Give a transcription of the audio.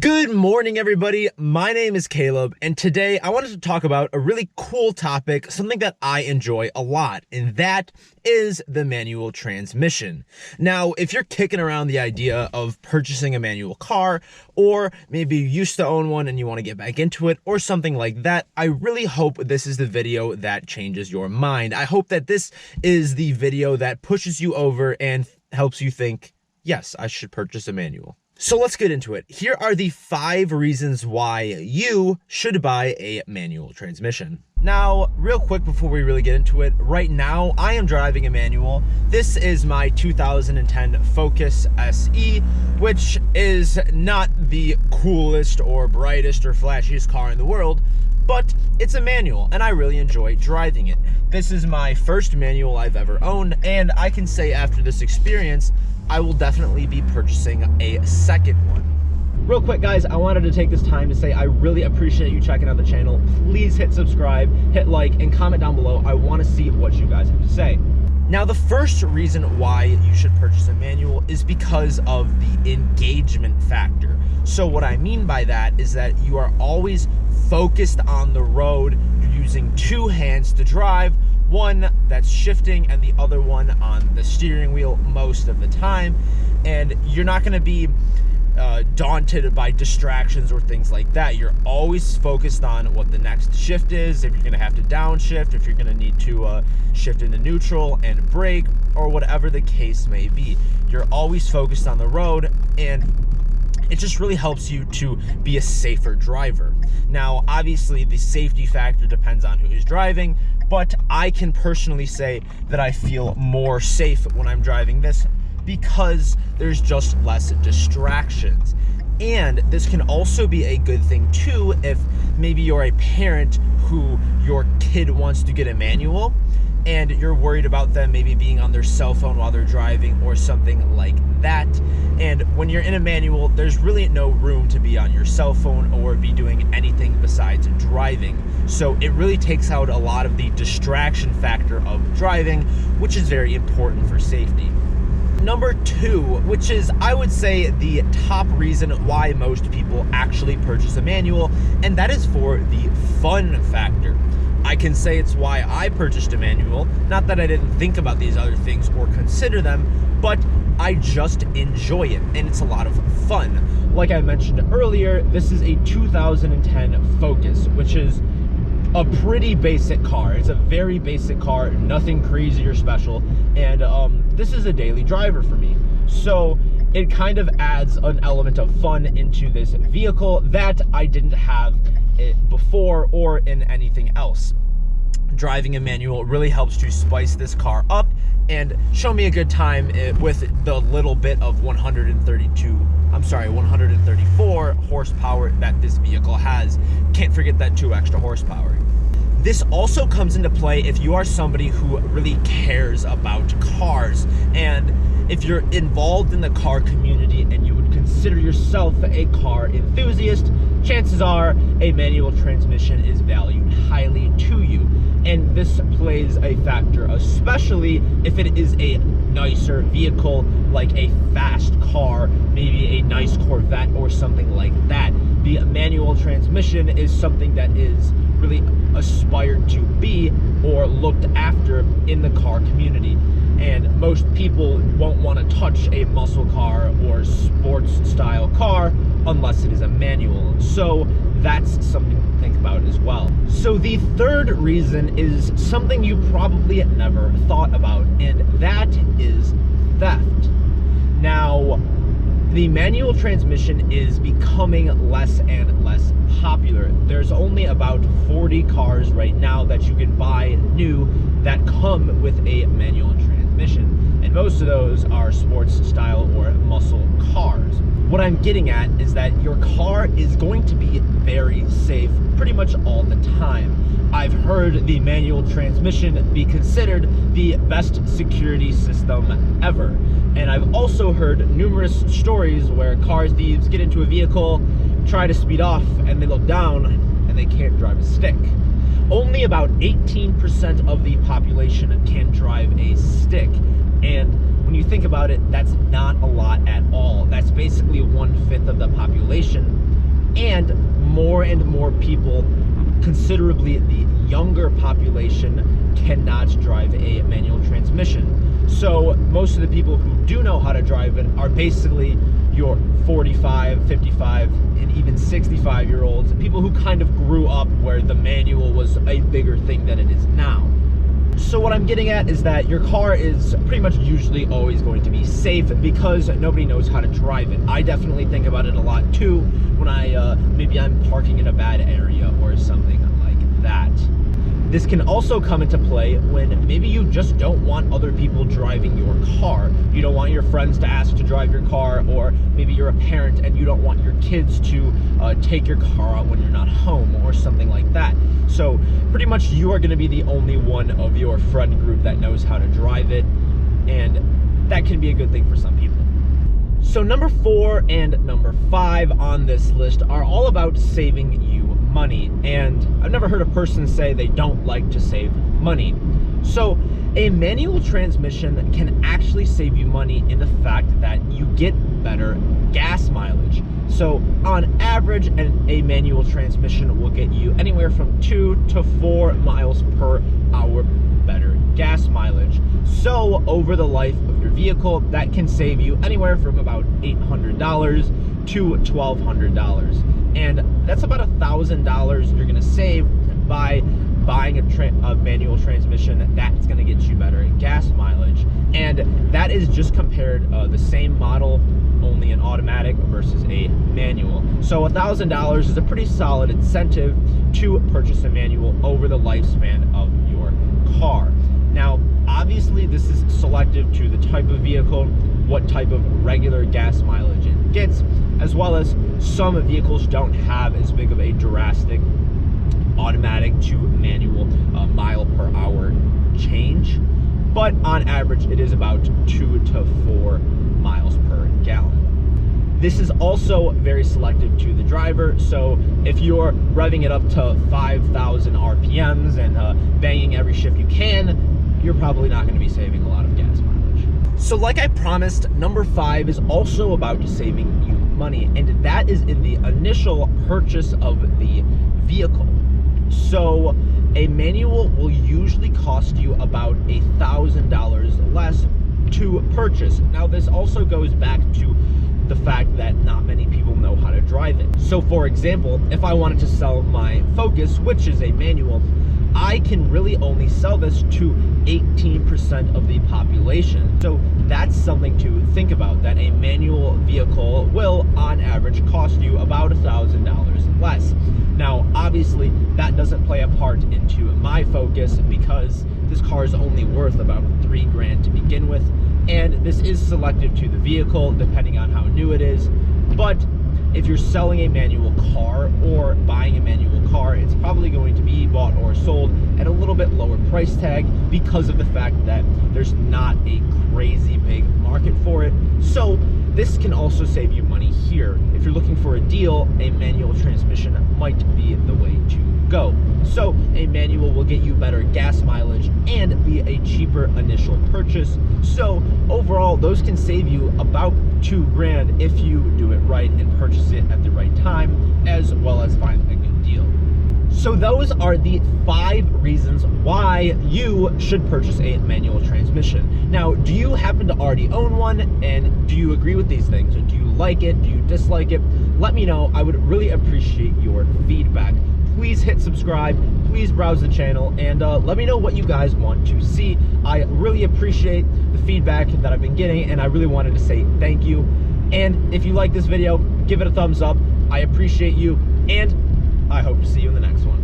Good morning, everybody. My name is Caleb, and today I wanted to talk about a really cool topic, something that I enjoy a lot, and that is the manual transmission. Now, if you're kicking around the idea of purchasing a manual car, or maybe you used to own one and you want to get back into it, or something like that, I really hope this is the video that changes your mind. I hope that this is the video that pushes you over and helps you think, yes, I should purchase a manual. So let's get into it. Here are the 5 reasons why you should buy a manual transmission. Now, real quick before we really get into it, right now I am driving a manual. This is my 2010 Focus SE, which is not the coolest or brightest or flashiest car in the world, but it's a manual and I really enjoy driving it. This is my first manual I've ever owned, and I can say after this experience, I will definitely be purchasing a second one. Real quick, guys, I wanted to take this time to say I really appreciate you checking out the channel. Please hit subscribe, hit like, and comment down below. I want to see what you guys have to say. Now, the first reason why you should purchase a manual is because of the engagement factor. So what I mean by that is that you are always focused on the road. You're using 2 hands to drive, one that's shifting and the other one on the steering wheel most of the time, and you're not going to be daunted by distractions or things like that. You're always focused on what the next shift is, if you're going to have to downshift, if you're going to need to shift into neutral and brake, or whatever the case may be. You're always focused on the road, and it just really helps you to be a safer driver. Now, obviously, the safety factor depends on who is driving, but I can personally say that I feel more safe when I'm driving this because there's just less distractions. And this can also be a good thing too if maybe you're a parent who your kid wants to get a manual and you're worried about them maybe being on their cell phone while they're driving or something like that. And when you're in a manual, there's really no room to be on your cell phone or be doing anything besides driving. So it really takes out a lot of the distraction factor of driving, which is very important for safety. Number 2, which is, I would say, the top reason why most people actually purchase a manual, and that is for the fun factor. I can say it's why I purchased a manual. Not that I didn't think about these other things or consider them, but I just enjoy it, and it's a lot of fun. Like I mentioned earlier, this is a 2010 Focus, which is a pretty basic car. It's a very basic car, nothing crazy or special, and this is a daily driver for me. So it kind of adds an element of fun into this vehicle that I didn't have it before or in anything else. Driving a manual really helps to spice this car up and show me a good time with the little bit of 134 horsepower that this vehicle has. Can't forget that 2 extra horsepower. This also comes into play if you are somebody who really cares about cars, and if you're involved in the car community and you would consider yourself a car enthusiast, chances are a manual transmission is valued highly to you. And this plays a factor, especially if it is a nicer vehicle, like a fast car, maybe a nice Corvette or something like that. The manual transmission is something that is really aspired to be or looked after in the car community. And most people won't want to touch a muscle car or sports style car unless it is a manual. So that's something to think about as well. So the third reason is something you probably never thought about, and that is theft. Now, the manual transmission is becoming less and less popular. There's only about 40 cars right now that you can buy new that come with a manual transmission, and most of those are sports style or muscle cars. What I'm getting at is that your car is going to be very safe pretty much all the time. I've heard the manual transmission be considered the best security system ever. And I've also heard numerous stories where car thieves get into a vehicle, try to speed off, and they look down and they can't drive a stick. Only about 18% of the population can drive a stick, and when you think about it, that's not a lot at all. That's basically 1/5 of the population, and more people, considerably the younger population, cannot drive a manual transmission. So most of the people who do know how to drive it are basically your 45, 55, and even 65-year-olds, people who kind of grew up where the manual was a bigger thing than it is now. So what I'm getting at is that your car is pretty much usually always going to be safe because nobody knows how to drive it. I definitely think about it a lot too when maybe I'm parking in a bad area or something like that. This can also come into play when maybe you just don't want other people driving your car. You don't want your friends to ask to drive your car, or maybe you're a parent and you don't want your kids to take your car out when you're not home or something like that. So pretty much you are going to be the only one of your friend group that knows how to drive it, and that can be a good thing for some people. So number 4 and number 5 on this list are all about saving you money, and I've never heard a person say they don't like to save money. So a manual transmission can actually save you money in the fact that you get better gas mileage. So on average, a manual transmission will get you anywhere from 2 to 4 miles per hour better gas mileage. So over the life of your vehicle, that can save you anywhere from about $800 to $1,200. And that's about $1,000 you're going to save by buying a manual transmission that's going to get you better gas mileage. And that is just compared the same model, only an automatic versus a manual. So $1,000 is a pretty solid incentive to purchase a manual over the lifespan of your car. Now, obviously, this is selective to the type of vehicle, what type of regular gas mileage it gets, as well as some vehicles don't have as big of a drastic automatic to manual mile per hour change, but on average it is about 2 to 4 miles per gallon. This is also very selective to the driver, so if you're revving it up to 5,000 RPMs and banging every shift you can, you're probably not going to be saving a lot of gas mileage. So like I promised, number 5 is also about saving you money, and that is in the initial purchase of the vehicle. So a manual will usually cost you about $1,000 less to purchase. Now this also goes back to the fact that not many people know how to drive it. So for example, if I wanted to sell my Focus, which is a manual, I can really only sell this to 18% of the population. So that's something to think about, that a manual vehicle will on average cost you about $1,000 less. Now obviously that doesn't play a part into my Focus because this car is only worth about $3 grand to begin with, and this is selective to the vehicle depending on how new it is. But if you're selling a manual car or buying a manual car, it's probably going to be bought or sold at a little bit lower price tag because of the fact that there's not a crazy big market for it. So this can also save you money here. If you're looking for a deal, a manual transmission might be the way to go. So a manual will get you better gas mileage and be a cheaper initial purchase. So overall, those can save you about $2 grand if you do it right and purchase it at the right time, as well as find a good deal. So those are the 5 reasons why you should purchase a manual transmission. Now, do you happen to already own one, and do you agree with these things? Do you like it? Do you dislike it? Let me know. I would really appreciate your feedback. Please hit subscribe, please browse the channel, and let me know what you guys want to see. I really appreciate the feedback that I've been getting, and I really wanted to say thank you. And if you like this video, give it a thumbs up. I appreciate you, and I hope to see you in the next one.